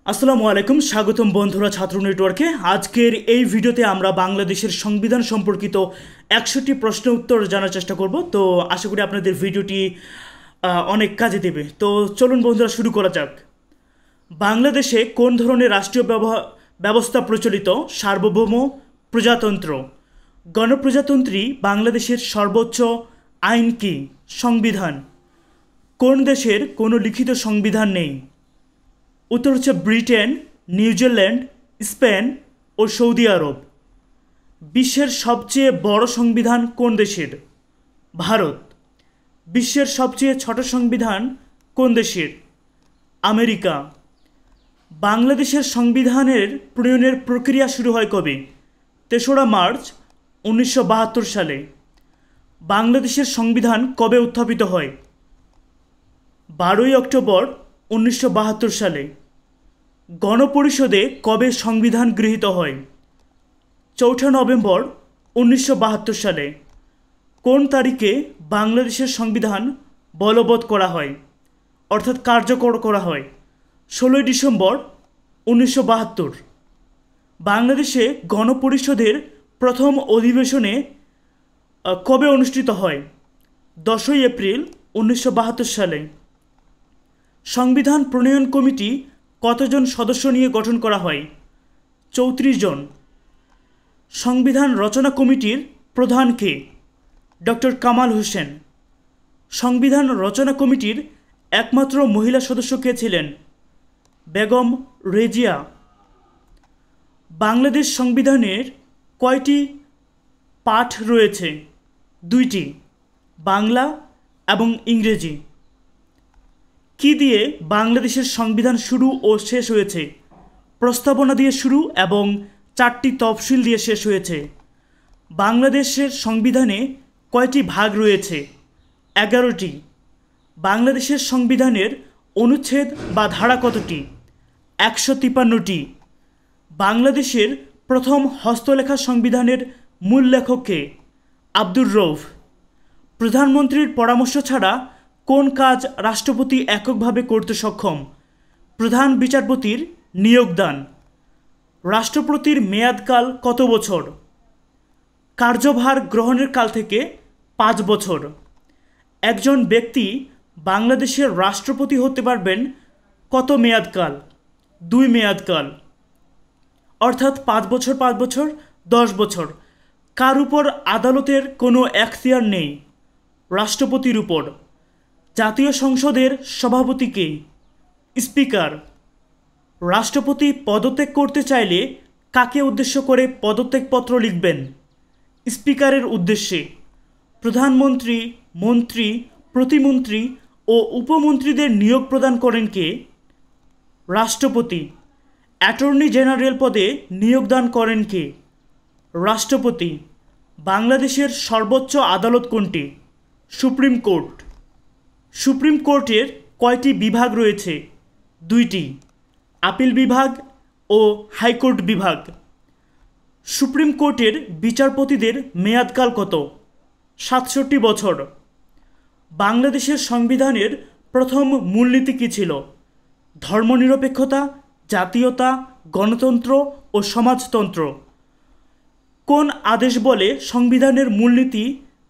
আসসালামু আলাইকুম, স্বাগতম বন্ধুরা ছাত্র নেটওয়ার্কে। আজকের এই ভিডিওতে আমরা বাংলাদেশের সংবিধান সম্পর্কিত 61টি প্রশ্ন উত্তর জানার চেষ্টা করব। তো আশা করি আপনাদের ভিডিওটি অনেক কাজে দেবে। তো চলুন বন্ধুরা, শুরু করা যাক। বাংলাদেশে কোন ধরনের রাষ্ট্রীয় ব্যবস্থা প্রচলিত? সার্বভৌম প্রজাতন্ত্র। গণপ্রজাতন্ত্রী বাংলাদেশের সর্বোচ্চ আইন কি? সংবিধান। কোন দেশের কোনো লিখিত সংবিধান নেই? উত্তর হচ্ছে ব্রিটেন, নিউজিল্যান্ড, স্পেন ও সৌদি আরব। বিশ্বের সবচেয়ে বড় সংবিধান কোন দেশের? ভারত। বিশ্বের সবচেয়ে ছোট সংবিধান কোন দেশের? আমেরিকা। বাংলাদেশের সংবিধানের প্রণয়নের প্রক্রিয়া শুরু হয় কবে? ৩রা মার্চ ১৯৭২ সালে। বাংলাদেশের সংবিধান কবে উত্থাপিত হয়? ১২ই অক্টোবর ১৯৭২ সালে। গণপরিষদে কবে সংবিধান গৃহীত হয়? ৪ঠা নভেম্বর ১৯৭২ সালে। কোন তারিখে বাংলাদেশের সংবিধান বলবৎ করা হয়, অর্থাৎ কার্যকর করা হয়? ১৬ই ডিসেম্বর ১৯৭২। বাংলাদেশে গণপরিষদের প্রথম অধিবেশনে কবে অনুষ্ঠিত হয়? ১০ই এপ্রিল ১৯৭২ সালে। সংবিধান প্রণয়ন কমিটি কতজন সদস্য নিয়ে গঠন করা হয়? ৩৪ জন। সংবিধান রচনা কমিটির প্রধান কে? ডক্টর কামাল হোসেন। সংবিধান রচনা কমিটির একমাত্র মহিলা সদস্য কে ছিলেন? বেগম রেজিয়া। বাংলাদেশ সংবিধানের কয়টি পাঠ রয়েছে? ২টি, বাংলা এবং ইংরেজি। কি দিয়ে বাংলাদেশের সংবিধান শুরু ও শেষ হয়েছে? প্রস্তাবনা দিয়ে শুরু এবং 4টি তফসিল দিয়ে শেষ হয়েছে। বাংলাদেশের সংবিধানে কয়টি ভাগ রয়েছে? 11টি। বাংলাদেশের সংবিধানের অনুচ্ছেদ বা ধারা কতটি? 153টি। বাংলাদেশের প্রথম হস্তলেখা সংবিধানের মূল লেখক কে? আব্দুর রউফ। প্রধানমন্ত্রীর পরামর্শ ছাড়া কোন কাজ রাষ্ট্রপতি এককভাবে করতে সক্ষম? প্রধান বিচারপতির নিয়োগদান। রাষ্ট্রপতির মেয়াদকাল কত বছর? কার্যভার গ্রহণের কাল থেকে 5 বছর। একজন ব্যক্তি বাংলাদেশের রাষ্ট্রপতি হতে পারবেন কত মেয়াদকাল? 2 মেয়াদকাল, অর্থাৎ 5 বছর 5 বছর 10 বছর। কার উপর আদালতের কোনো এখতিয়ার নেই? রাষ্ট্রপতির উপর। জাতীয় সংসদের সভাপতি কে? স্পিকার। রাষ্ট্রপতি পদত্যাগ করতে চাইলে কাকে উদ্দেশ্য করে পদত্যাগপত্র লিখবেন? স্পিকারের উদ্দেশ্যে। প্রধানমন্ত্রী, মন্ত্রী, প্রতিমন্ত্রী ও উপমন্ত্রীদের নিয়োগ প্রদান করেন কে? রাষ্ট্রপতি। অ্যাটর্নি জেনারেল পদে নিয়োগদান করেন কে? রাষ্ট্রপতি। বাংলাদেশের সর্বোচ্চ আদালত কোনটি? Supreme court. সুপ্রিম কোর্টের কয়টি বিভাগ রয়েছে? 2টি, আপিল বিভাগ ও হাইকোর্ট বিভাগ। সুপ্রিম কোর্টের বিচারপতিদের মেয়াদকাল কত? 67 বছর। বাংলাদেশের সংবিধানের প্রথম মূলনীতি কী ছিল? ধর্মনিরপেক্ষতা, জাতীয়তা, গণতন্ত্র ও সমাজতন্ত্র। কোন আদেশ বলে সংবিধানের মূলনীতি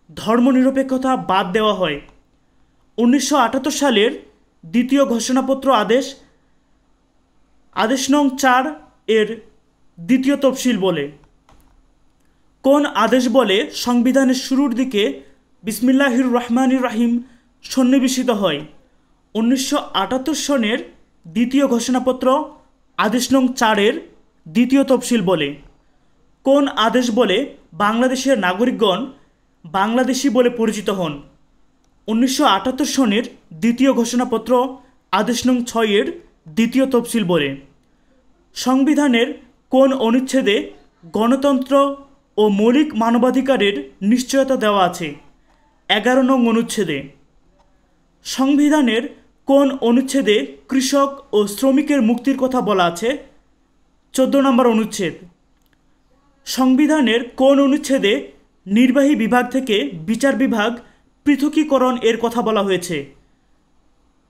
ধর্মনিরপেক্ষতা বাদ দেওয়া হয়? 1978 সালের দ্বিতীয় ঘোষণাপত্র আদেশ, আদেশ নং 4 এর দ্বিতীয় তফসিল বলে। কোন আদেশ বলে সংবিধানের শুরুর দিকে বিসমিল্লাহির রহমানির রহিম সন্নিবেশিত হয়? 1978 সনের দ্বিতীয় ঘোষণাপত্র আদেশ নং 4 এর দ্বিতীয় তফসিল বলে। কোন আদেশ বলে বাংলাদেশের নাগরিকগণ বাংলাদেশি বলে পরিচিত হন? 1978 সনের দ্বিতীয় ঘোষণাপত্র আদেশ নং 6 এর দ্বিতীয় তফসিল বলে। সংবিধানের কোন অনুচ্ছেদে গণতন্ত্র ও মৌলিক মানবাধিকারের নিশ্চয়তা দেওয়া আছে? 11 নং অনুচ্ছেদে। সংবিধানের কোন অনুচ্ছেদে কৃষক ও শ্রমিকের মুক্তির কথা বলা আছে? 14 নম্বর অনুচ্ছেদ। সংবিধানের কোন অনুচ্ছেদে নির্বাহী বিভাগ থেকে বিচার বিভাগ পৃথকীকরণ এর কথা বলা হয়েছে?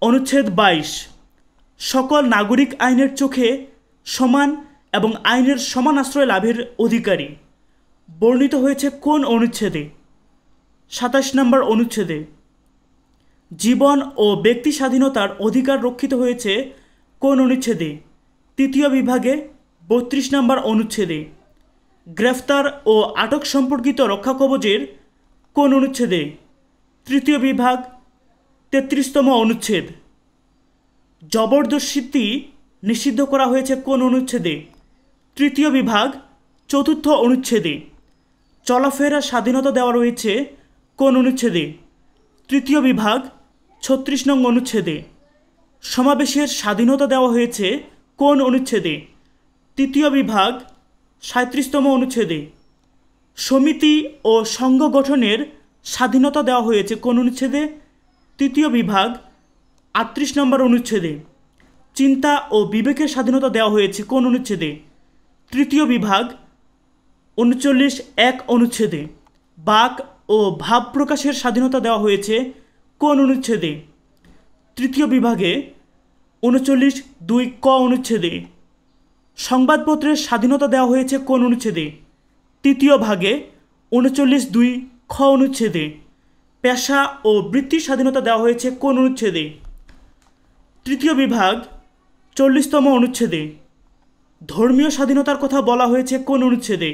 অনুচ্ছেদ 22। সকল নাগরিক আইনের চোখে সমান এবং আইনের সমান আশ্রয় লাভের অধিকারী বর্ণিত হয়েছে কোন অনুচ্ছেদে? ২৭ নম্বর অনুচ্ছেদে। জীবন ও ব্যক্তি স্বাধীনতার অধিকার রক্ষিত হয়েছে কোন অনুচ্ছেদে? তৃতীয় বিভাগে ৩২ নম্বর অনুচ্ছেদে। গ্রেফতার ও আটক সম্পর্কিত রক্ষা কবচের কোন অনুচ্ছেদে? তৃতীয় বিভাগ ৩৩তম অনুচ্ছেদ। জবরদস্তি নিষিদ্ধ করা হয়েছে কোন অনুচ্ছেদে? তৃতীয় বিভাগ ৪র্থ অনুচ্ছেদে। চলাফেরার স্বাধীনতা দেওয়া রয়েছে কোন অনুচ্ছেদে? তৃতীয় বিভাগ ৩৬ নং অনুচ্ছেদে। সমাবেশের স্বাধীনতা দেওয়া হয়েছে কোন অনুচ্ছেদে? তৃতীয় বিভাগ ৩৭তম অনুচ্ছেদে। সমিতি ও সংঘ গঠনের স্বাধীনতা দেওয়া হয়েছে কোন অনুচ্ছেদে? তৃতীয় বিভাগ ৩৮ নম্বর অনুচ্ছেদে। চিন্তা ও বিবেকের স্বাধীনতা দেওয়া হয়েছে কোন অনুচ্ছেদে? তৃতীয় বিভাগ ৩৯(১) অনুচ্ছেদে। বাক ও ভাব প্রকাশের স্বাধীনতা দেওয়া হয়েছে কোন অনুচ্ছেদে? তৃতীয় বিভাগে ৩৯(২) ক অনুচ্ছেদে। সংবাদপত্রের স্বাধীনতা দেওয়া হয়েছে কোন অনুচ্ছেদে? তৃতীয় ভাগে ৩৯(২) খ অনুচ্ছেদে। পেশা ও বৃত্তির স্বাধীনতা দেওয়া হয়েছে কোন অনুচ্ছেদে? তৃতীয় বিভাগ ৪০তম অনুচ্ছেদে। ধর্মীয় স্বাধীনতার কথা বলা হয়েছে কোন অনুচ্ছেদে?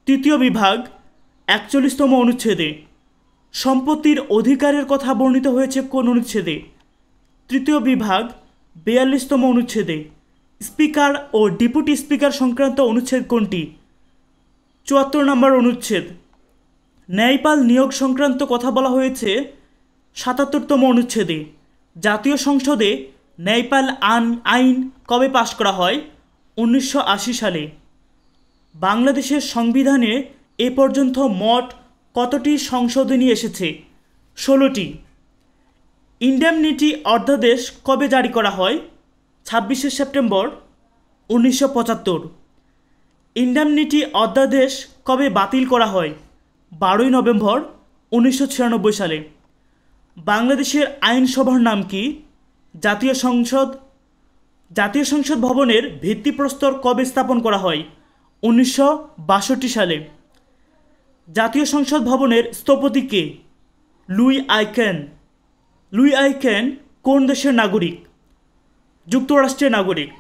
তৃতীয় বিভাগ ৪১তম অনুচ্ছেদে। সম্পত্তির অধিকারের কথা বর্ণিত হয়েছে কোন অনুচ্ছেদে? তৃতীয় বিভাগ ৪২তম অনুচ্ছেদে। স্পিকার ও ডেপুটি স্পিকার সংক্রান্ত অনুচ্ছেদ কোনটি? ৭৪ নম্বর অনুচ্ছেদ। ন্যায়পাল নিয়োগ সংক্রান্ত কথা বলা হয়েছে ৭৭তম অনুচ্ছেদে। জাতীয় সংসদে ন্যায়পাল আইন কবে পাশ করা হয়? ১৯৮০ সালে। বাংলাদেশের সংবিধানে এ পর্যন্ত মোট কতটি সংশোধনী এসেছে? ১৬টি। ইন্ডেমনিটি অধ্যাদেশ কবে জারি করা হয়? ২৬শে সেপ্টেম্বর ১৯৭৫। ইন্ডেমনিটি অধ্যাদেশ কবে বাতিল করা হয়? ১২ই নভেম্বর ১৯৯৬ সালে। বাংলাদেশের আইনসভার নাম কি? জাতীয় সংসদ। জাতীয় সংসদ ভবনের ভিত্তিপ্রস্তর কবে স্থাপন করা হয়? ১৯৬২ সালে। জাতীয় সংসদ ভবনের স্থপতি কে? Louis I Kahn. লুই আইকেন কোন দেশের নাগরিক? যুক্তরাষ্ট্রের নাগরিক।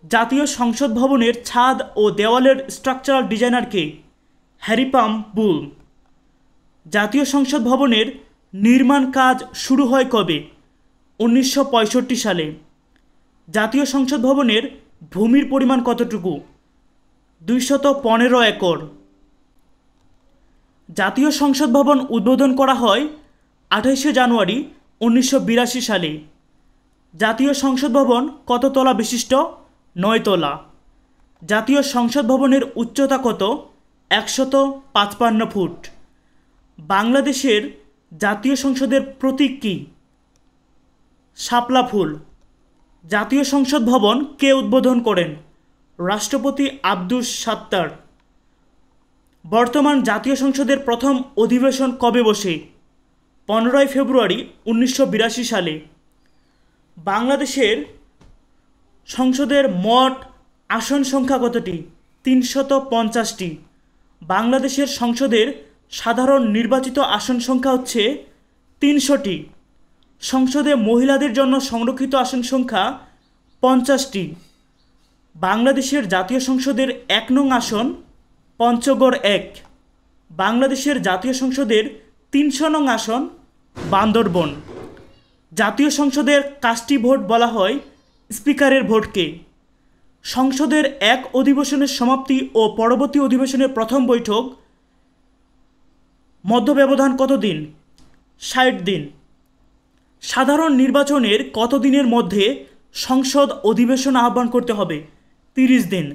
জাতীয় সংসদ ভবনের ছাদ ও দেওয়ালের স্ট্রাকচারাল ডিজাইনার কে? হ্যারি পাম বুল। জাতীয় সংসদ ভবনের নির্মাণ কাজ শুরু হয় কবে? ১৯৬৫ সালে। জাতীয় সংসদ ভবনের ভূমির পরিমাণ কতটুকু? ২১৫ একর। জাতীয় সংসদ ভবন উদ্বোধন করা হয় ২৮শে জানুয়ারি ১৯৮২ সালে। জাতীয় সংসদ ভবন কত তলা বিশিষ্ট? ৯ তলা। জাতীয় সংসদ ভবনের উচ্চতা কত? ১৫৫ ফুট। বাংলাদেশের জাতীয় সংসদের প্রতীক কী? শাপলা ফুল। জাতীয় সংসদ ভবন কে উদ্বোধন করেন? রাষ্ট্রপতি আব্দুস সাত্তার। বর্তমান জাতীয় সংসদের প্রথম অধিবেশন কবে বসে? ১৫ই ফেব্রুয়ারি ১৯৮২ সালে। বাংলাদেশের সংসদের মোট আসন সংখ্যা কতটি? ৩৫০টি। বাংলাদেশের সংসদের সাধারণ নির্বাচিত আসন সংখ্যা হচ্ছে ৩০০টি। সংসদে মহিলাদের জন্য সংরক্ষিত আসন সংখ্যা ৫০টি। বাংলাদেশের জাতীয় সংসদের ১ নং আসন পঞ্চগড় ১। বাংলাদেশের জাতীয় সংসদের ৩০০ নং আসন বান্দরবন। জাতীয় সংসদের কাস্টি ভোট বলা হয় স্পিকারের ভোটকে। সংসদের এক অধিবেশনের সমাপ্তি ও পরবর্তী অধিবেশনের প্রথম বৈঠক মধ্য ব্যবধান কত দিন? ৬০ দিন। সাধারণ নির্বাচনের কত দিনের মধ্যে সংসদ অধিবেশন আহ্বান করতে হবে? ৩০ দিন।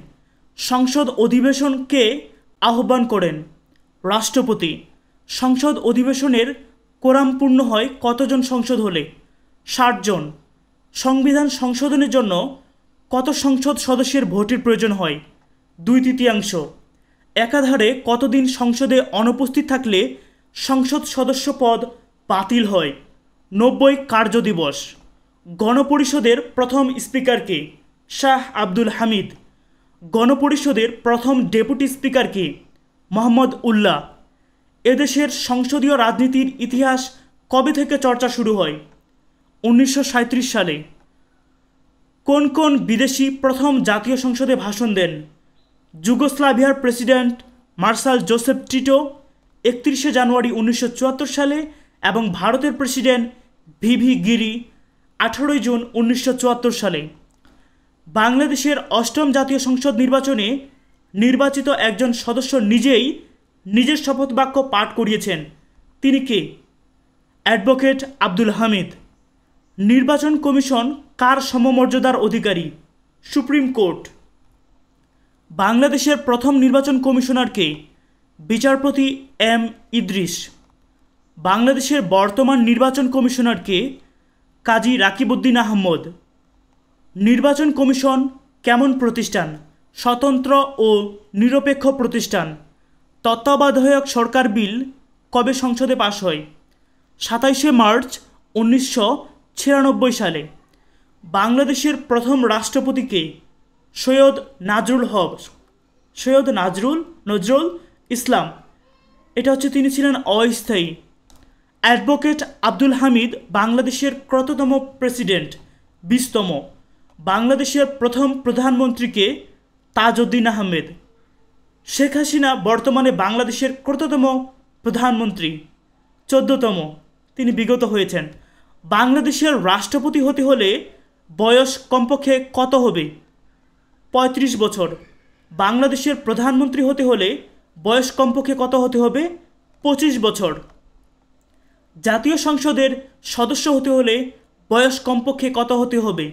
সংসদ অধিবেশনকে আহ্বান করেন রাষ্ট্রপতি। সংসদ অধিবেশনের কোরাম পূর্ণ হয় কতজন সংসদ হলে? ৬০ জন। সংবিধান সংশোধনের জন্য কত সংসদ সদস্যের ভোটের প্রয়োজন হয়? ২/৩। একাধারে কতদিন সংসদে অনুপস্থিত থাকলে সংসদ সদস্য পদ বাতিল হয়? ৯০ কার্যদিবস। গণপরিষদের প্রথম স্পিকার কে? শাহ আব্দুল হামিদ। গণপরিষদের প্রথম ডেপুটি স্পিকার কে? মোহাম্মদ উল্লাহ। এদেশের সংসদীয় রাজনীতির ইতিহাস কবে থেকে চর্চা শুরু হয়? 1937 সালে। কোন কোন বিদেশি প্রথম জাতীয় সংসদে ভাষণ দেন? যুগোস্লাভিয়ার প্রেসিডেন্ট মার্শাল জোসেফ টিটো 31 জানুয়ারি 1974 সালে এবং ভারতের প্রেসিডেন্ট ভিভি গিরি 18 জুন 1974 সালে। বাংলাদেশের অষ্টম জাতীয় সংসদ নির্বাচনে নির্বাচিত একজন সদস্য নিজেই নিজের শপথ বাক্য পাঠ করিয়েছেন। তিনি কে? অ্যাডভোকেট আব্দুল হামিদ। নির্বাচন কমিশন কার সমমর্যাদার অধিকারী? Supreme court. বাংলাদেশের প্রথম নির্বাচন কমিশনার কে? বিচারপতি এম ইদ্রিস। বাংলাদেশের বর্তমান নির্বাচন কমিশনার কে? কাজী রাকিবউদ্দিন আহমদ। নির্বাচন কমিশন কেমন প্রতিষ্ঠান? স্বতন্ত্র ও নিরপেক্ষ প্রতিষ্ঠান। তত্ত্বাবধায়ক সরকার বিল কবে সংসদে পাশ হয়? 27 মার্চ 1996 সালে। বাংলাদেশের প্রথম রাষ্ট্রপতি কে? সৈয়দ নজরুল ইসলাম। এটা হচ্ছে তিনি ছিলেন অস্থায়ী। অ্যাডভোকেট আব্দুল হামিদ বাংলাদেশের কততম প্রেসিডেন্ট? 20তম। বাংলাদেশের প্রথম প্রধানমন্ত্রী কে? তাজউদ্দিন আহমেদ। শেখ হাসিনা বর্তমানে বাংলাদেশের কততম প্রধানমন্ত্রী? 14তম। তিনি বিগত হয়েছেন। বাংলাদেশের রাষ্ট্রপতি হতে হলে বয়স কমপক্ষে কত হবে? 35 বছর। বাংলাদেশের প্রধানমন্ত্রী হতে হলে বয়স কমপক্ষে কত হতে হবে? 25 বছর। জাতীয় সংসদের সদস্য হতে হলে বয়স কমপক্ষে কত হতে হবে?